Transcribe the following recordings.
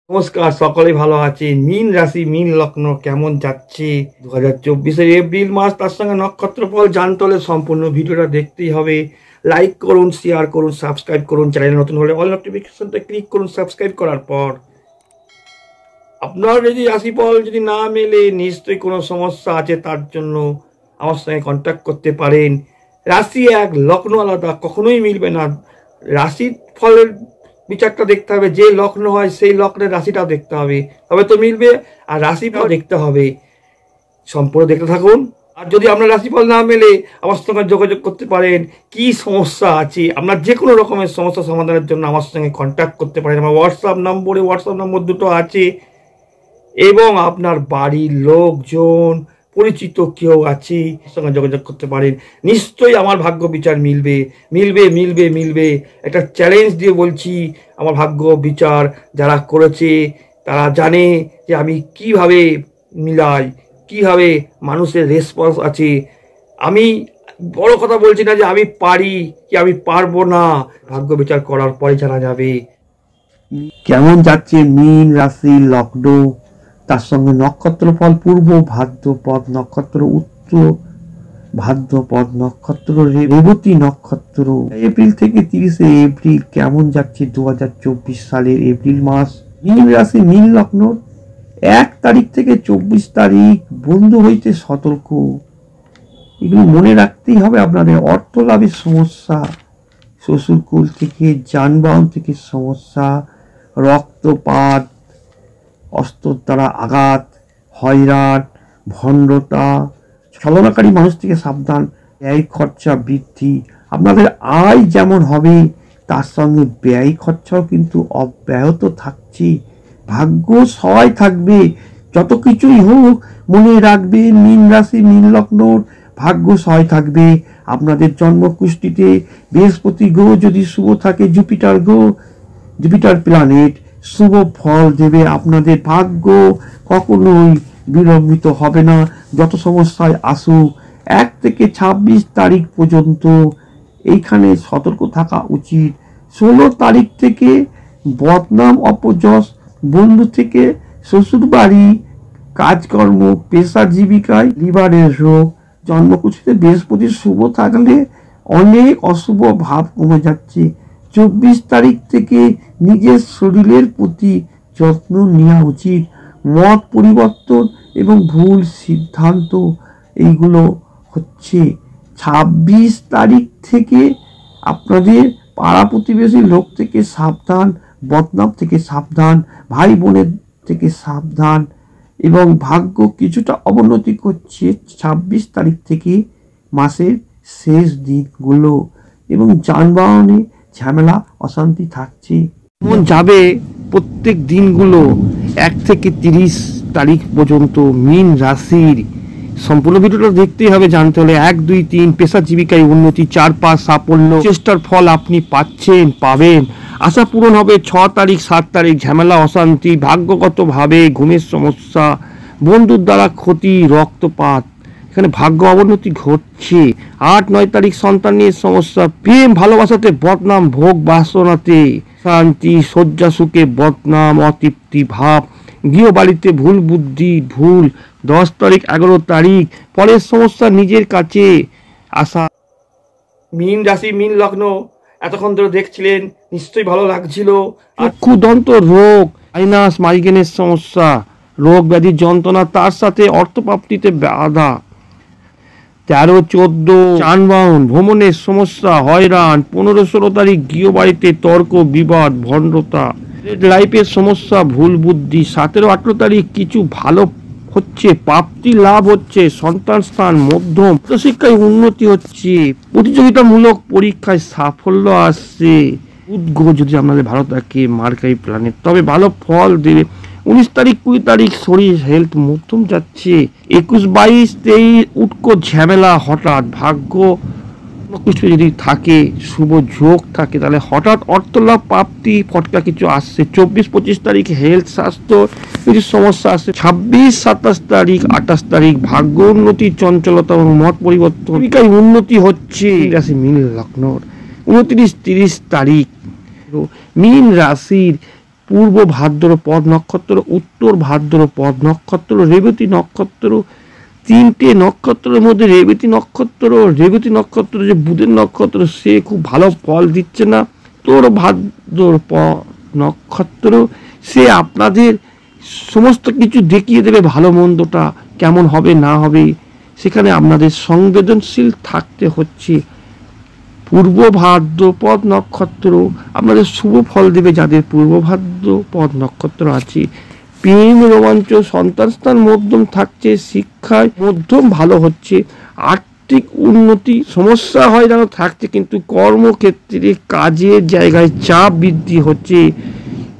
নমস্কার, সকলে ভালো আছে। মীন রাশি মীন লগ্ন কেমন যাচ্ছে 2024 এপ্রিল মাস, তার সঙ্গে নক্ষত্রফল জানতে হলে সম্পূর্ণ ভিডিওটা দেখতেই হবে। লাইক করুন, শেয়ার করুন, সাবস্ক্রাইব করুন। চ্যানেল নতুন হলে অল নোটিফিকেশনটা ক্লিক করুন। সাবস্ক্রাইব করার পর আপনার যদি রাশিফল যদি না মেলে, নিশ্চয়ই কোনো সমস্যা আছে, তার জন্য আমার সঙ্গে কন্ট্যাক্ট করতে পারেন। রাশি এক, লগ্ন আলাদা, কখনোই মিলবে না। রাশির ফলের বিচারটা দেখতে হবে, যে লগ্ন হয় সেই লগ্নের রাশিটা দেখতে হবে, তবে তো মিলবে। আর রাশিটাও দেখতে হবে। সম্পূর্ণ দেখতে থাকুন। আর যদি আপনার রাশিফল না মেলে, আমার সঙ্গে যোগাযোগ করতে পারেন। কি সমস্যা আছে, আপনার যে কোনো রকমের সমস্যা সমাধানের জন্য আমার সঙ্গে কন্ট্যাক্ট করতে পারেন। আমার হোয়াটসঅ্যাপ নম্বর দুটো আছে, এবং আপনার বাড়ির লোকজন পরিচিত কেউ আছে, সঙ্গে যোগাযোগ করতে পারেন। নিশ্চয়ই আমার ভাগ্য বিচার মিলবে মিলবে মিলবে মিলবে। একটা চ্যালেঞ্জ দিয়ে বলছি, আমার ভাগ্য বিচার যারা করেছে তারা জানে যে আমি কিভাবে মিলাই, কিভাবে মানুষের রেসপন্স আছে। আমি বড় কথা বলছি না যে আমি পারি কি আমি পারবো না, ভাগ্য বিচার করার পরে জানা যাবে। কেমন যাচ্ছে মীন রাশি লগ্ন, তার সঙ্গে নক্ষত্রফল পূর্ব ভাদ্রপদ নক্ষত্র, উত্তর ভাদ্রপদ নক্ষত্র, রেবতী নক্ষত্র। এপ্রিল থেকে 30 এপ্রিল কেমন যাচ্ছে 2024 সালের এপ্রিল মাস। মীন রাশি মীন লগ্ন, 1 তারিখ থেকে 24 তারিখ বন্ধু হইতে সতর্ক। এগুলো মনে রাখতেই হবে আপনাদের। অর্থ লাভের সমস্যা, শ্বশুরকুল থেকে, যানবাহন থেকে সমস্যা, রক্তপাত, অস্ত্র দ্বারা আঘাত, হয়রান, ভণ্ডতা, ছলনাকারী মানুষ থেকে সাবধান, ব্যয় খরচা বৃদ্ধি। আপনাদের আয় যেমন হবে তার সঙ্গে ব্যয় খরচাও কিন্তু অব্যাহত থাকছে। ভাগ্য সহায় থাকবে, যত কিছুই হোক মনে রাখবে মীন রাশি মীন লগ্নর ভাগ্য সহায় থাকবে। আপনাদের জন্মকুষ্ঠিতে বৃহস্পতি গ্রহ যদি শুভ থাকে, জুপিটার প্ল্যানেট শুভ ফল দেবে। আপনাদের ভাগ্য কখনোই বিলম্বিত হবে না, যত সমস্যায় আসুক। 1 থেকে 26 তারিখ পর্যন্ত এইখানে সতর্ক থাকা উচিত। 16 তারিখ থেকে বদনাম, অপযশ, বন্ধু থেকে, শ্বশুর বাড়ি, কাজকর্ম, পেশা জীবিকায়, লিভারের রোগ। জন্মকুষ্ঠিতে বৃহস্পতি শুভ থাকলে অনেক অশুভ ভাব কমে যাচ্ছে। 24 তারিখ থেকে নিজের শরীরের প্রতি যত্ন নেওয়া উচিত। মত পরিবর্তন এবং ভুল সিদ্ধান্ত এইগুলো হচ্ছে। 26 তারিখ থেকে আপনাদের পাড়া প্রতিবেশী লোক থেকে সাবধান, বদনাম থেকে সাবধান, ভাই বোনের থেকে সাবধান। এবং ভাগ্য কিছুটা অবনতি করছে 26 তারিখ থেকে মাসের শেষ দিনগুলো। এবং যানবাহনে ঝামেলা অশান্তি থাকছে। যেমন যাবে প্রত্যেক দিনগুলো 1 থেকে 30 তারিখ পর্যন্ত মীন রাশির। সম্পূর্ণ ভিডিওটা দেখতেই হবে জানতে হলে। 1, 2, 3 পেশা জীবিকায় উন্নতি, 4, 5 সাফল্য, চেষ্টার ফল আপনি পাবেন। আশা পূরণ হবে। 6 তারিখ 7 তারিখ ঝামেলা অশান্তি, ভাগ্যগতভাবে ঘুমের সমস্যা, বন্ধুর দ্বারা ক্ষতি, রক্তপাত, এখানে ভাগ্য অবনতি ঘটছে। 8, 9 তারিখ সন্তান নিয়ে সমস্যা, প্রেম ভালোবাসাতে বদনাম, ভোগ বাসনাতে শান্তি, শয্যা সুখে বদনাম, অতৃপ্তি ভাব, গৃহবাড়িতে ভুল বুদ্ধি, ভুল। 10 তারিখ 11 তারিখ পরের সমস্যা নিজের কাছে আসা। মীন রাশি মীন লগ্ন এতক্ষণ ধরে দেখছিলেন, নিশ্চয়ই ভালো লাগছিল। চক্ষু দন্ত রোগ, সাইনাস, মাইগ্রেনের সমস্যা, রোগ ব্যাধি যন্ত্রণা, তার সাথে অর্থপ্রাপ্তিতে বাধা। 13, 14 যানবাহন ভ্রমণের সমস্যা, হয়রান। 15, 16 তারিখ গৃহবাড়িতে তর্ক বিবাদ, ভণ্ডতা, লাইফের সমস্যা, ভুল বুদ্ধি। 17, 18 তারিখ কিছু ভালো হচ্ছে, প্রাপ্তি লাভ হচ্ছে, সন্তান স্থান মধ্যম, শিক্ষায় উন্নতি হচ্ছে, প্রতিযোগিতামূলক পরীক্ষায় সাফল্য আসছে। উদ্গ্রহ যদি আপনাদের ভালো থাকে, মার্কারি প্ল্যানেট, তবে ভালো ফল দেবে। 19 তারিখ 20 তারিখ শরীর হেলথ মধ্যম যাচ্ছে। 21, 22, 23 উটকো ঝামেলা হঠাৎ। ভাগ্য যদি থাকে, শুভ যোগ থাকে, তাহলে হঠাৎ অর্থলাভ প্রাপ্তি, ফটকা কিছু আসছে। 24, 25 তারিখ হেলথ স্বাস্থ্য কিছু সমস্যা আসছে। 26, 27 তারিখ 28 তারিখ ভাগ্য উন্নতি, চঞ্চলতা এবং মত পরিবর্তন, উন্নতি হচ্ছে। রাশি মীন লগ্ন 29, 30 তারিখ মীন রাশির পূর্ব ভাদ্রপদ নক্ষত্র, উত্তর ভাদ্রপদ নক্ষত্র, রেবতী নক্ষত্র, তিনটে নক্ষত্রের মধ্যে রেবতী নক্ষত্র যে বুধের নক্ষত্র, সে খুব ভালো ফল দিচ্ছে না। উত্তর ভাদ্রপদ নক্ষত্র, সে আপনাদের সমস্ত কিছু দেখিয়ে দেবে, ভালো মন্দটা কেমন হবে না হবে, সেখানে আপনাদের সংবেদনশীল থাকতে হচ্ছে। পূর্ব ভাদ্রপদ নক্ষত্র আপনাদের শুভ ফল দেবে যাদের পূর্ব ভাদ্রপদ নক্ষত্র আছে। প্রেম রোমাঞ্চ, সন্তান স্থান মধ্যম থাকছে, শিক্ষায় মধ্যম ভালো হচ্ছে, আর্থিক উন্নতি, সমস্যা হয়রানো থাকছে, কিন্তু কর্মক্ষেত্রে কাজের জায়গায় চাপ বৃদ্ধি হচ্ছে,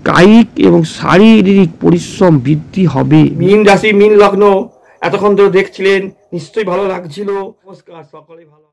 কায়িক এবং শারীরিক পরিশ্রম বৃদ্ধি হবে। মীন রাশি, মীন লগ্ন এতক্ষণ ধরে দেখছিলেন, নিশ্চয়ই ভালো লাগছিল। নমস্কার, সকলে ভালো।